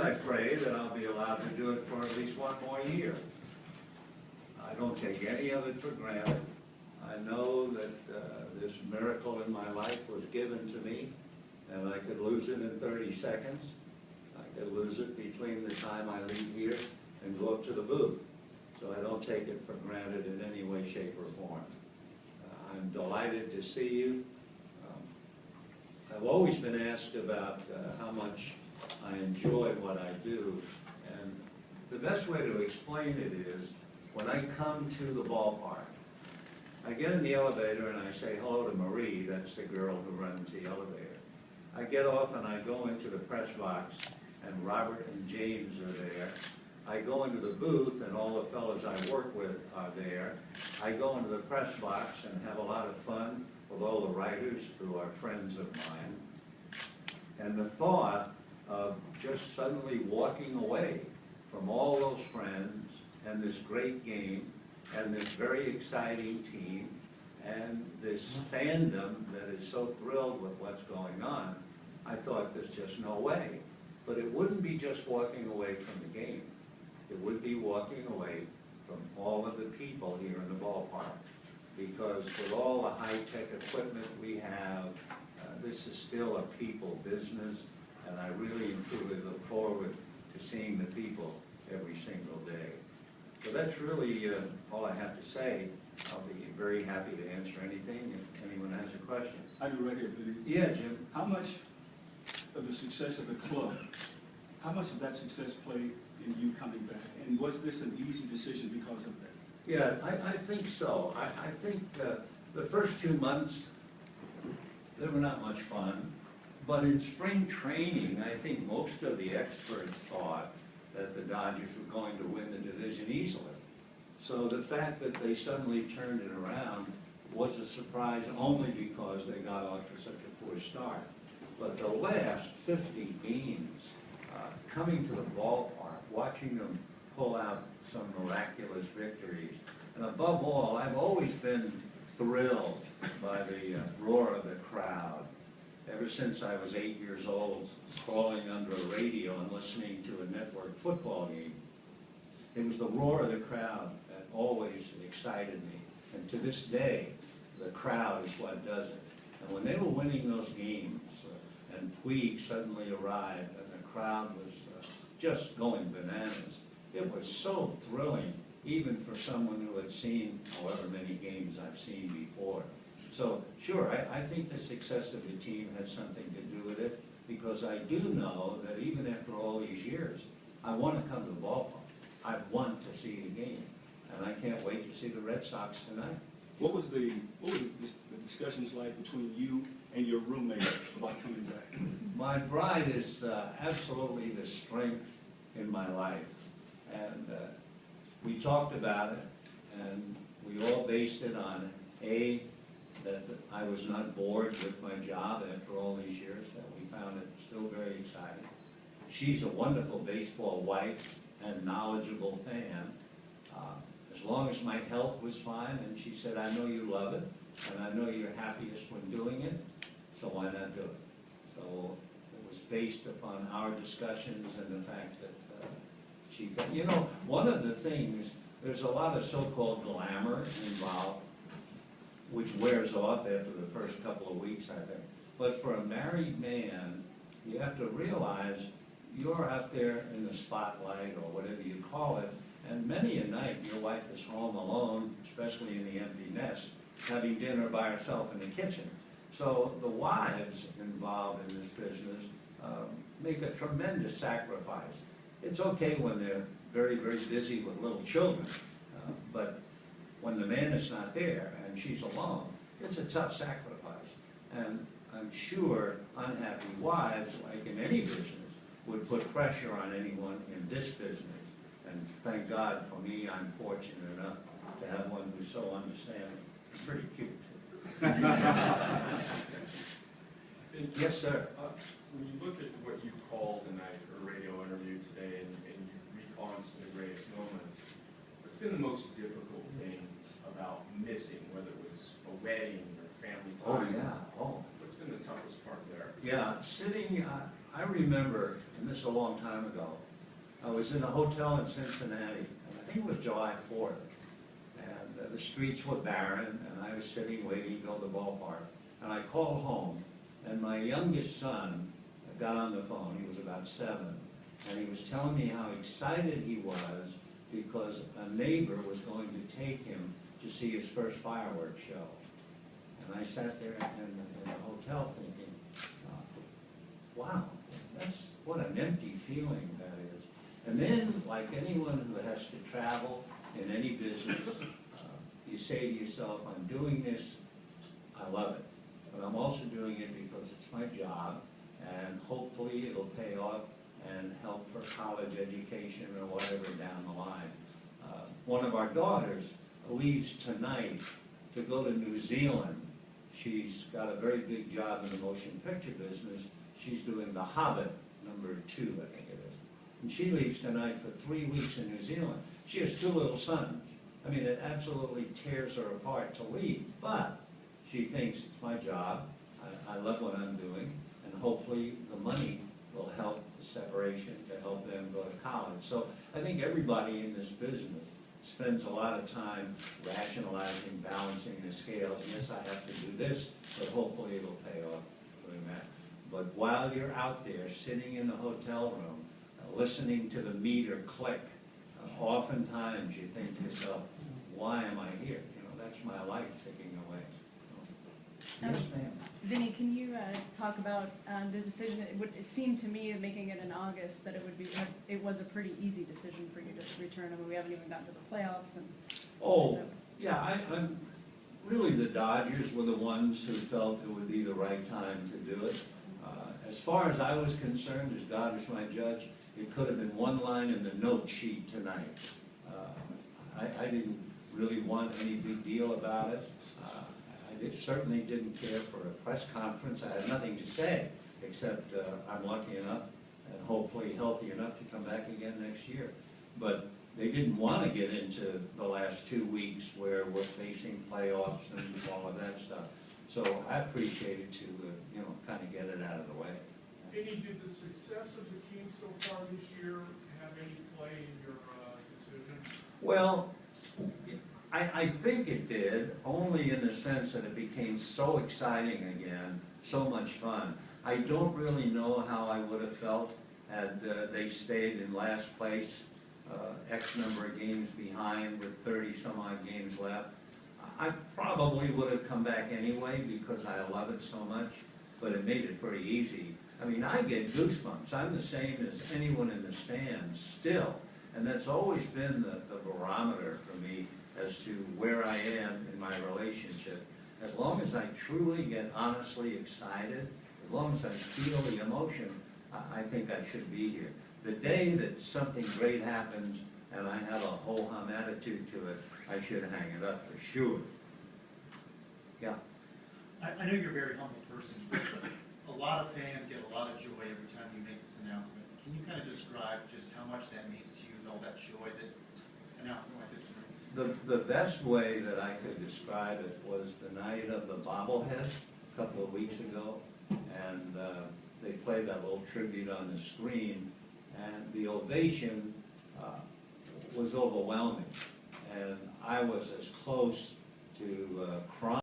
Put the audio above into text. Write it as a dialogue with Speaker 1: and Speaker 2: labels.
Speaker 1: I pray that I'll be allowed to do it for at least one more year. I don't take any of it for granted. I know that this miracle in my life was given to me, and I could lose it in 30 seconds. I could lose it between the time I leave here and go up to the booth. So I don't take it for granted in any way, shape, or form. I'm delighted to see you. I've always been asked about how much I enjoy what I do, and the best way to explain it is when I come to the ballpark, I get in the elevator and I say hello to Marie, that's the girl who runs the elevator. I get off and I go into the press box and Robert and James are there. I go into the booth and all the fellows I work with are there. I go into the press box and have a lot of fun with all the writers who are friends of mine. And the thought of just suddenly walking away from all those friends and this great game and this very exciting team and this fandom that is so thrilled with what's going on, I thought there's just no way. But it wouldn't be just walking away from the game. It would be walking away from all of the people here in the ballpark. Because with all the high-tech equipment we have, this is still a people business, and I really and truly look forward to seeing the people every single day. So that's really all I have to say. I'll be very happy to answer anything if anyone has a question.
Speaker 2: I do right here, Billy.
Speaker 1: Yeah, Jim.
Speaker 2: How much of the success of the club, how much of that success played in you coming back? And was this an easy decision because of that?
Speaker 1: Yeah, I think so. I think the first 2 months, they were not much fun. But in spring training, I think most of the experts thought that the Dodgers were going to win the division easily. So the fact that they suddenly turned it around was a surprise only because they got off to such a poor start. But the last 50 games, coming to the ballpark, watching them pull out some miraculous victories, and above all, I've always been thrilled by the roar of the crowd. Ever since I was 8 years old, crawling under a radio and listening to a network football game, it was the roar of the crowd that always excited me. And to this day, the crowd is what does it. And when they were winning those games, and Puig suddenly arrived, and the crowd was just going bananas, it was so thrilling, even for someone who had seen however many games I've seen before. So, sure, I think the success of the team has something to do with it, because I do know that even after all these years, I want to come to the ballpark. I want to see the game, and I can't wait to see the Red Sox tonight.
Speaker 2: What were the discussions like between you and your roommate about coming back?
Speaker 1: My bride is absolutely the strength in my life, and we talked about it, and we all based it on that I was not bored with my job after all these years, that we found it still very exciting. She's a wonderful baseball wife and knowledgeable fan. As long as my health was fine, and she said, I know you love it, and I know you're happiest when doing it, so why not do it? So it was based upon our discussions and the fact that she, you know, one of the things, there's a lot of so-called glamour involved, which wears off after the first couple of weeks, I think. But for a married man, you have to realize you're out there in the spotlight, or whatever you call it, and many a night your wife is home alone, especially in the empty nest, having dinner by herself in the kitchen. So the wives involved in this business make a tremendous sacrifice. It's okay when they're very, very busy with little children, but when the man is not there and she's alone, it's a tough sacrifice. And I'm sure unhappy wives, like in any business, would put pressure on anyone in this business. And thank God for me, I'm fortunate enough to have one who's so understanding. It's pretty cute, too. Yes, sir.
Speaker 3: When you look at what you called tonight for a radio interview today, and you recall some of the greatest moments, what's been the most difficult thing about missing, whether it was a wedding or family time?
Speaker 1: Oh, yeah. Oh.
Speaker 3: What's been the toughest part there?
Speaker 1: Yeah, sitting, I remember and this is a long time ago. I was in a hotel in Cincinnati, and I think it was July 4th, and the streets were barren, and I was sitting waiting to go to the ballpark. And I called home, and my youngest son got on the phone. He was about 7, and he was telling me how excited he was because a neighbor was going to take him to see his first fireworks show. And I sat there in the hotel thinking, wow, that's what an empty feeling that is. And then, like anyone who has to travel in any business, you say to yourself, I'm doing this, I love it. But I'm also doing it because it's my job, and hopefully it'll pay off and help for college education or whatever down the line. One of our daughters leaves tonight to go to New Zealand. She's got a very big job in the motion picture business. She's doing The Hobbit, #2, I think it is. And she leaves tonight for 3 weeks in New Zealand. She has 2 little sons. I mean, it absolutely tears her apart to leave, but she thinks it's my job, I love what I'm doing, and hopefully the money will help the separation to help them go to college. So I think everybody in this business spends a lot of time rationalizing, balancing the scales. Yes, I have to do this, but hopefully it'll pay off doing that. But while you're out there sitting in the hotel room, listening to the meter click, oftentimes you think to yourself, why am I here? You know, that's my life ticking away. Yes, ma'am.
Speaker 4: Vinny, can you talk about the decision? It seemed to me, making it in August, that it was a pretty easy decision for you to return. I mean, we haven't even gotten to the playoffs. And
Speaker 1: oh, yeah, I'm really, the Dodgers were the ones who felt it would be the right time to do it. As far as I was concerned, as God is my judge, it could have been one line in the note sheet tonight. I didn't really want any big deal about it. I certainly didn't care for a press conference. I had nothing to say, except I'm lucky enough and hopefully healthy enough to come back again next year. But they didn't want to get into the last 2 weeks where we're facing playoffs and all of that stuff. So I appreciated to, kind of get it out of the way.
Speaker 5: Vinny, did the success of the team so far this year have any play in your decision?
Speaker 1: Well, I think it did, only in the sense that it became so exciting again, so much fun. I don't really know how I would have felt had they stayed in last place, X number of games behind with 30 some odd games left. I probably would have come back anyway because I love it so much, but it made it pretty easy. I mean, I get goosebumps. I'm the same as anyone in the stands still, and that's always been the barometer for me as to where I am in my relationship. As long as I truly get honestly excited, as long as I feel the emotion, I think I should be here. The day that something great happens and I have a ho-hum attitude to it, I should hang it up for sure. Yeah.
Speaker 6: I know you're a very humble person, but a lot of fans get a lot of joy every time you make this announcement. Can you kind of describe just how much that means to you and all that joy that an announcement like this brings?
Speaker 1: The best way that I could describe it was the night of the bobblehead a couple of weeks ago, and they played that little tribute on the screen, and the ovation was overwhelming, and I was as close to crying